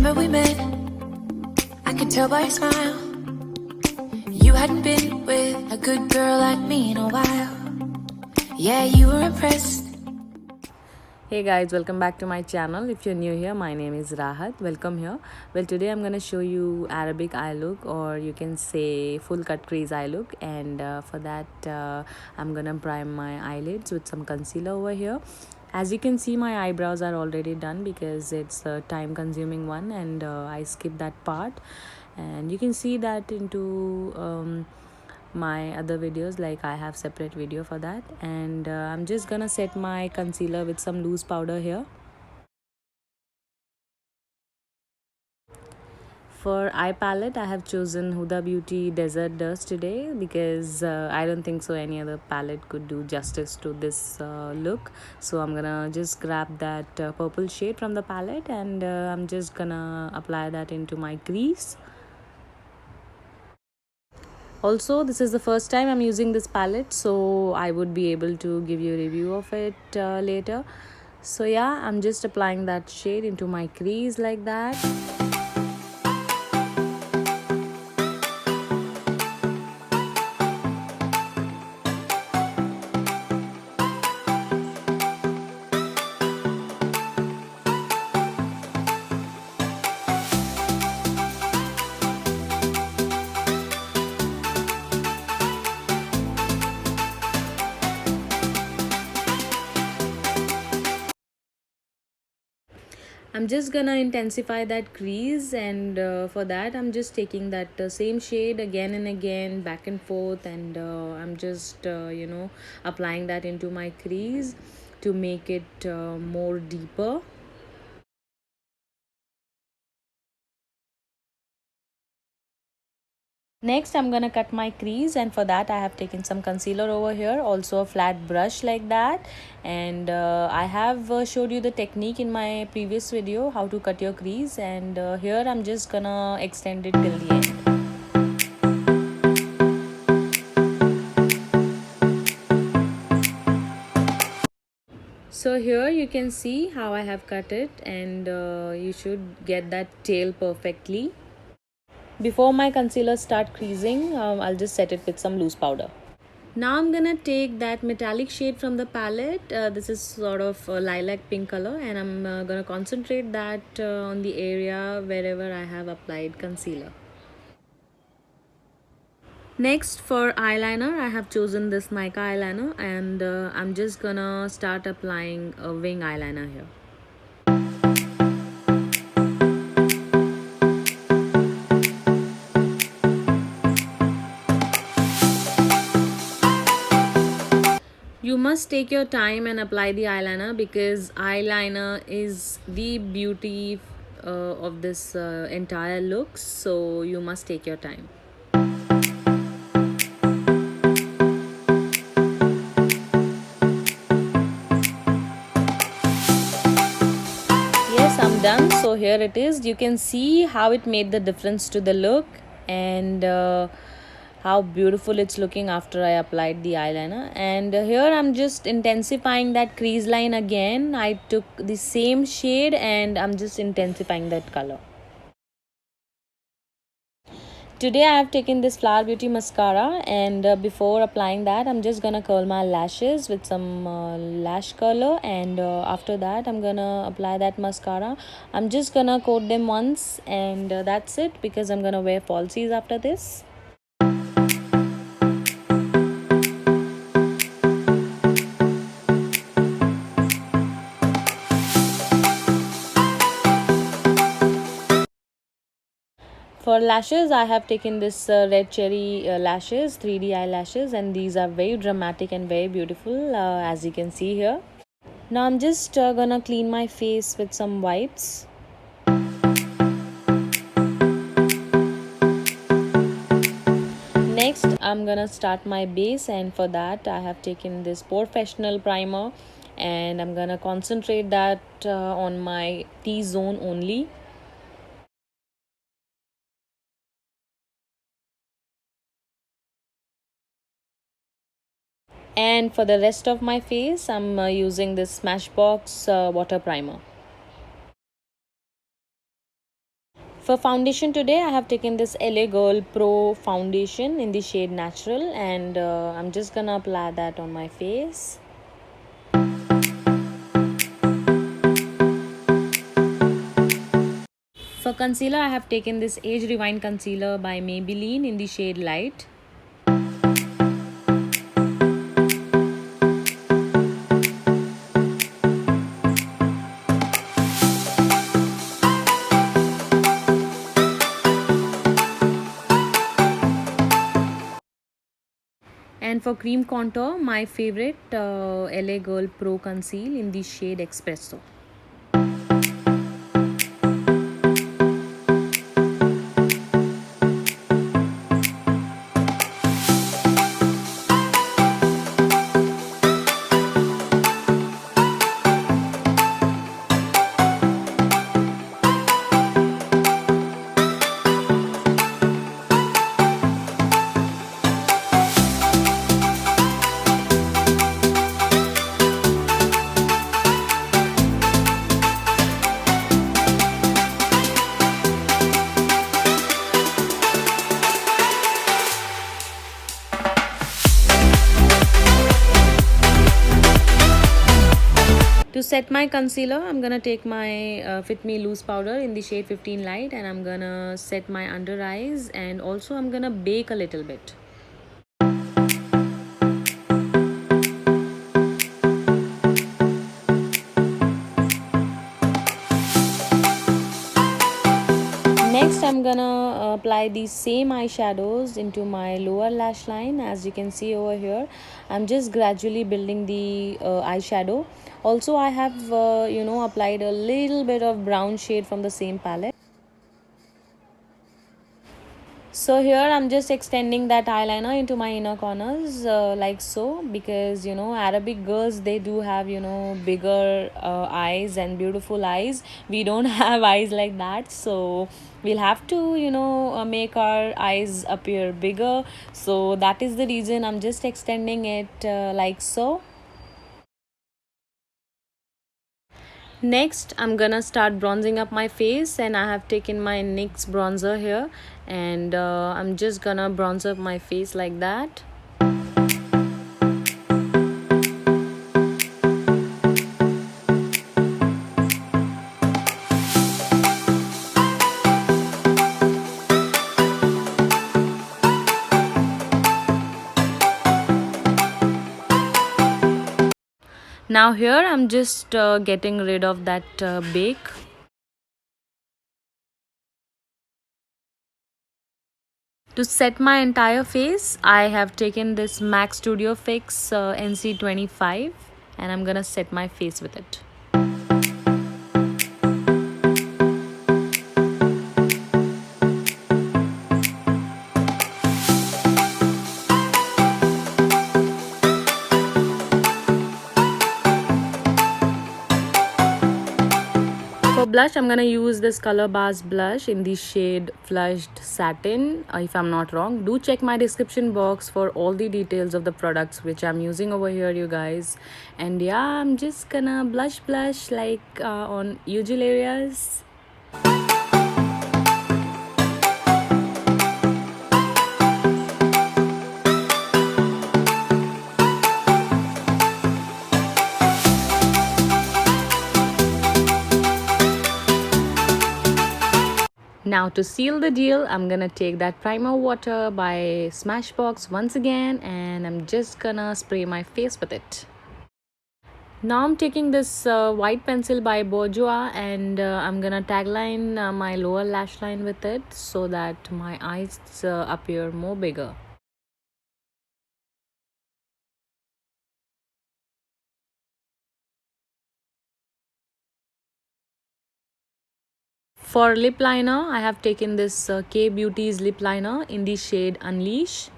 Remember we met? I could tell by your smile you hadn't been with a good girl like me in a while. Yeah, you were impressed. Hey guys, welcome back to my channel. If you're new here, my name is Rahat. Welcome here. Well, today I'm gonna show you Arabic eye look, or you can say full cut crease eye look. And for that, I'm gonna prime my eyelids with some concealer over here. As you can see, my eyebrows are already done because it's a time consuming one, and I skipped that part. And you can see that into my other videos, like I have separate video for that. And I'm just gonna set my concealer with some loose powder here. For eye palette, I have chosen Huda Beauty Desert Dust today because I don't think so any other palette could do justice to this look. So I'm gonna just grab that purple shade from the palette, and I'm just gonna apply that into my crease. Also, this is the first time I'm using this palette, so I would be able to give you a review of it later. So yeah, I'm just applying that shade into my crease like that. I'm just gonna intensify that crease, and for that I'm just taking that same shade again and again, back and forth, and I'm just applying that into my crease to make it more deeper. Next, I'm gonna cut my crease, and for that I have taken some concealer over here, also a flat brush like that. And I have showed you the technique in my previous video, how to cut your crease, and here I'm just gonna extend it till the end. So here you can see how I have cut it, and you should get that tail perfectly. Before my concealer start creasing, I'll just set it with some loose powder. Now I'm gonna take that metallic shade from the palette. This is sort of a lilac pink color, and I'm gonna concentrate that on the area wherever I have applied concealer. Next, for eyeliner, I have chosen this Nykaa eyeliner, and I'm just gonna start applying a wing eyeliner here. You must take your time and apply the eyeliner because eyeliner is the beauty of this entire look, so you must take your time. Yes, I'm done. So here it is. You can see how it made the difference to the look, and how beautiful it's looking after I applied the eyeliner. And here I'm just intensifying that crease line again. I took the same shade and I'm just intensifying that color. Today I have taken this Flower Beauty mascara, and before applying that I'm just gonna curl my lashes with some lash curler, and after that I'm gonna apply that mascara. I'm just gonna coat them once, and that's it, because I'm gonna wear falsies after this. For lashes, I have taken this red cherry lashes, 3D eyelashes, and these are very dramatic and very beautiful, as you can see here. Now I'm just gonna clean my face with some wipes. Next, I'm gonna start my base, and for that I have taken this Professional primer, and I'm gonna concentrate that on my T-zone only. And for the rest of my face, I'm using this Smashbox water primer. For foundation today, I have taken this LA Girl Pro foundation in the shade Natural, and I'm just gonna apply that on my face. For concealer, I have taken this Age Rewind concealer by Maybelline in the shade Light. And for cream contour, my favorite LA Girl Pro Conceal in the shade Espresso. To set my concealer, I'm gonna take my Fit Me Loose powder in the shade 15 Light, and I'm gonna set my under eyes, and also I'm gonna bake a little bit. Next, I'm gonna apply these same eyeshadows into my lower lash line. As you can see over here, I'm just gradually building the eyeshadow. Also, I have applied a little bit of brown shade from the same palette. So here I'm just extending that eyeliner into my inner corners like so, because Arabic girls, they do have bigger eyes and beautiful eyes. We don't have eyes like that, so we'll have to make our eyes appear bigger. So that is the reason I'm just extending it like so. Next, I'm gonna start bronzing up my face, and I have taken my NYX bronzer here, and I'm just gonna bronze up my face like that. Now here I'm just getting rid of that bake. To set my entire face, I have taken this MAC Studio Fix NC25, and I'm gonna set my face with it. For blush, I'm gonna use this Color Bars blush in the shade Flushed Satin, if I'm not wrong. Do check my description box for all the details of the products which I'm using over here, you guys. And yeah, I'm just gonna blush like on usual areas. Now to seal the deal, I'm gonna take that primer water by Smashbox once again, and I'm just gonna spray my face with it. Now I'm taking this white pencil by Bourjois, and I'm gonna tagline my lower lash line with it so that my eyes appear more bigger. For lip liner, I have taken this K Beauty's lip liner in the shade Unleash.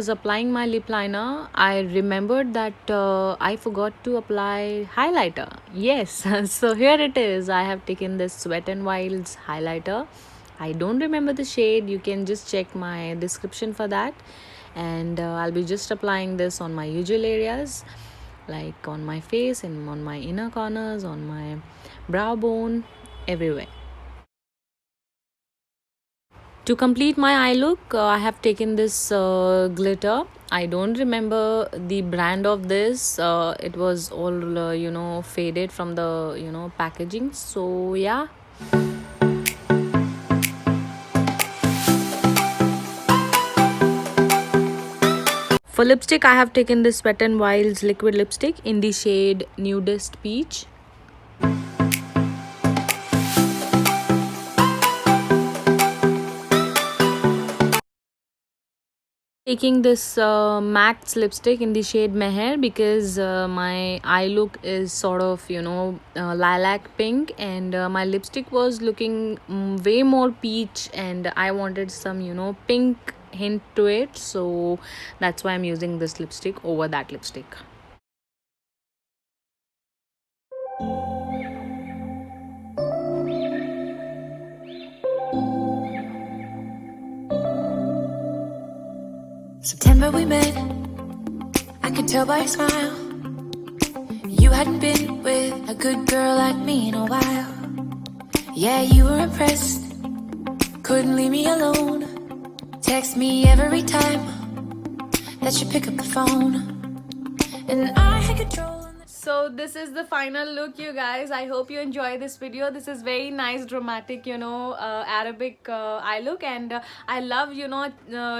was applying my lip liner, I remembered that I forgot to apply highlighter. Yes, so here it is. I have taken this Wet n Wild's highlighter. I don't remember the shade. You can just check my description for that. And I'll be just applying this on my usual areas, like on my face and on my inner corners, on my brow bone, everywhere. To complete my eye look, I have taken this glitter. I don't remember the brand of this. It was all faded from the packaging. So yeah. For lipstick, I have taken this Wet n Wild's liquid lipstick in the shade Nudist Peach. Taking this MAC's lipstick in the shade Meher because my eye look is sort of lilac pink, and my lipstick was looking way more peach, and I wanted some pink hint to it, so that's why I'm using this lipstick over that lipstick. September we met, I could tell by your smile. You hadn't been with a good girl like me in a while. Yeah, you were impressed, couldn't leave me alone. Text me every time that you pick up the phone, and I had control. So this is the final look, you guys. I hope you enjoy this video. This is very nice, dramatic, Arabic eye look, and I love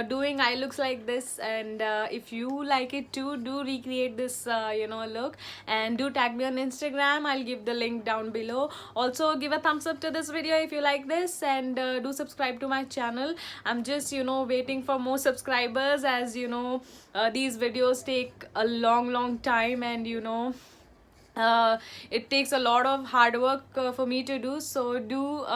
doing eye looks like this. And if you like it too, do recreate this look, and do tag me on Instagram. I'll give the link down below. Also give a thumbs up to this video if you like this, and do subscribe to my channel. I'm just waiting for more subscribers, as these videos take a long time, and it takes a lot of hard work for me to do. So do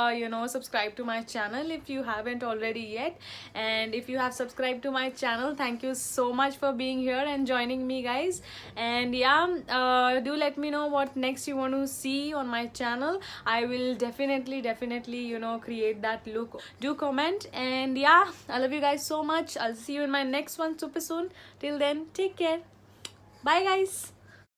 subscribe to my channel if you haven't already yet. And if you have subscribed to my channel, thank you so much for being here and joining me, guys. And yeah, do let me know what next you want to see on my channel. I will definitely create that look. Do comment, and yeah, I love you guys so much. I'll see you in my next one super soon. Till then, take care. Bye, guys.